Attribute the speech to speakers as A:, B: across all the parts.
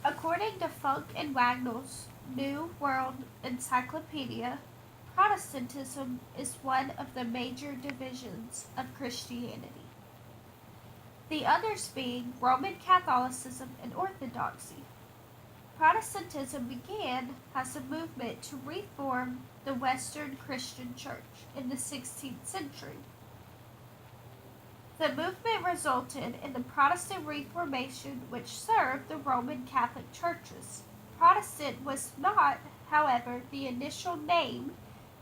A: According to Funk and Wagnall's New World Encyclopedia, Protestantism is one of the major divisions of Christianity, the others being Roman Catholicism and Orthodoxy. Protestantism began as a movement to reform the Western Christian Church in the 16th century. The movement resulted in the Protestant Reformation, which served the Roman Catholic churches. Protestant was not, however, the initial name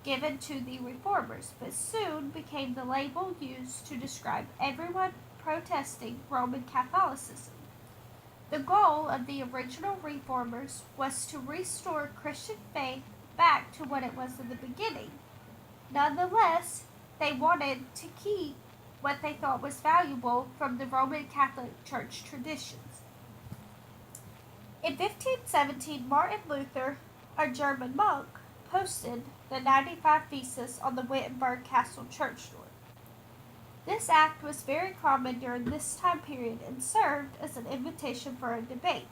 A: given to the reformers, but soon became the label used to describe everyone protesting Roman Catholicism. The goal of the original reformers was to restore Christian faith back to what it was in the beginning. Nonetheless, they wanted to keep what they thought was valuable from the Roman Catholic Church traditions. In 1517, Martin Luther, a German monk, posted the 95 Theses on the Wittenberg Castle church door. This act was very common during this time period and served as an invitation for a debate.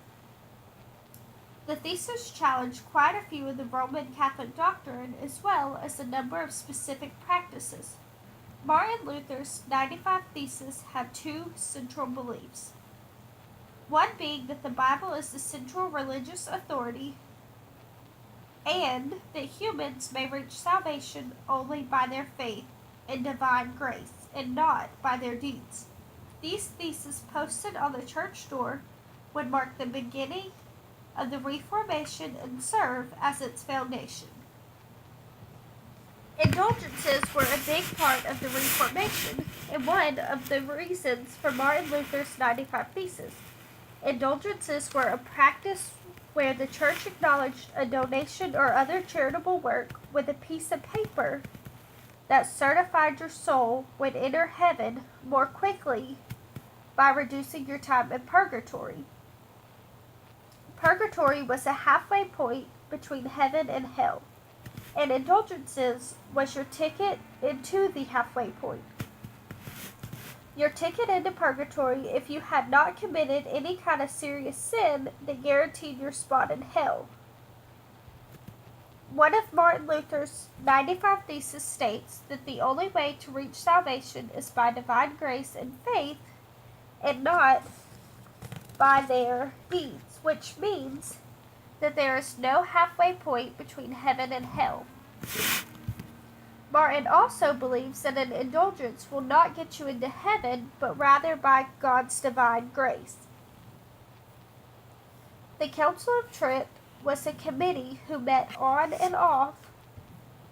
A: The theses challenged quite a few of the Roman Catholic doctrine as well as a number of specific practices. Martin Luther's 95 Theses had two central beliefs. One being that the Bible is the central religious authority and that humans may reach salvation only by their faith in divine grace and not by their deeds. These theses posted on the church door would mark the beginning of the Reformation and serve as its foundation. Indulgences were a big part of the Reformation and one of the reasons for Martin Luther's 95 Theses. Indulgences were a practice where the church acknowledged a donation or other charitable work with a piece of paper that certified your soul would enter heaven more quickly by reducing your time in purgatory. Purgatory was a halfway point between heaven and hell, and indulgences was your ticket into the halfway point. Your ticket into purgatory if you had not committed any kind of serious sin that guaranteed your spot in hell. One of Martin Luther's 95 Theses states that the only way to reach salvation is by divine grace and faith and not by their deeds, which means that there is no halfway point between heaven and hell. Martin also believes that an indulgence will not get you into heaven, but rather by God's divine grace. The Council of Trent was a committee who met on and off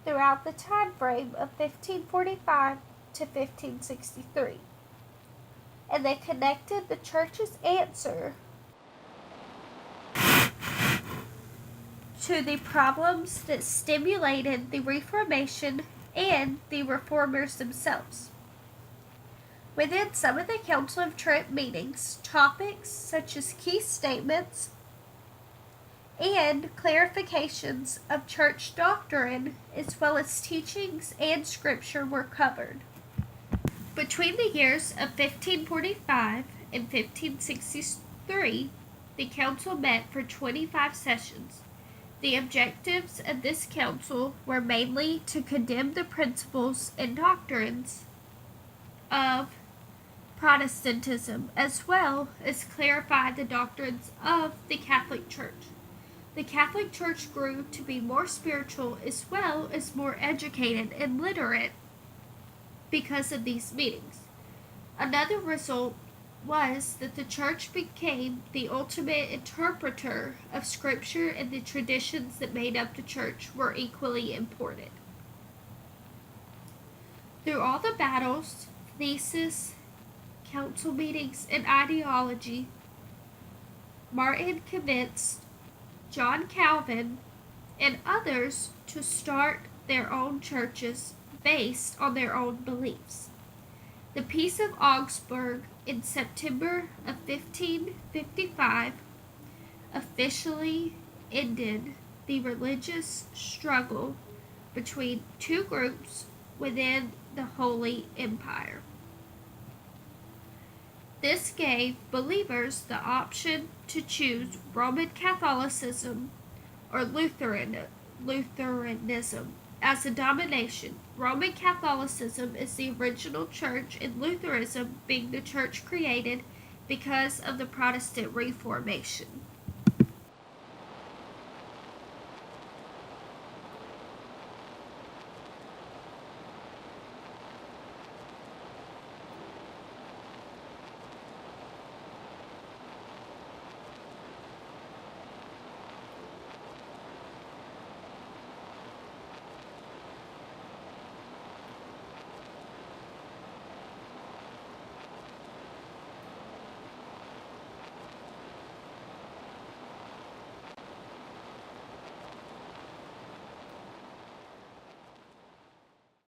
A: throughout the time frame of 1545 to 1563, and they connected the church's answer to the problems that stimulated the Reformation and the reformers themselves. Within some of the Council of Trent meetings, topics such as key statements and clarifications of church doctrine, as well as teachings and scripture, were covered. Between the years of 1545 and 1563, the council met for 25 sessions. The objectives of this council were mainly to condemn the principles and doctrines of Protestantism, as well as clarify the doctrines of the Catholic Church. The Catholic Church grew to be more spiritual as well as more educated and literate because of these meetings. Another result was that the church became the ultimate interpreter of scripture, and the traditions that made up the church were equally important. Through all the battles, theses, council meetings, and ideology, Martin convinced John Calvin and others to start their own churches based on their own beliefs. The Peace of Augsburg in September of 1555 officially ended the religious struggle between two groups within the Holy Empire. This gave believers the option to choose Roman Catholicism or Lutheranism as a domination. Roman Catholicism is the original church, and Lutheranism being the church created because of the Protestant Reformation.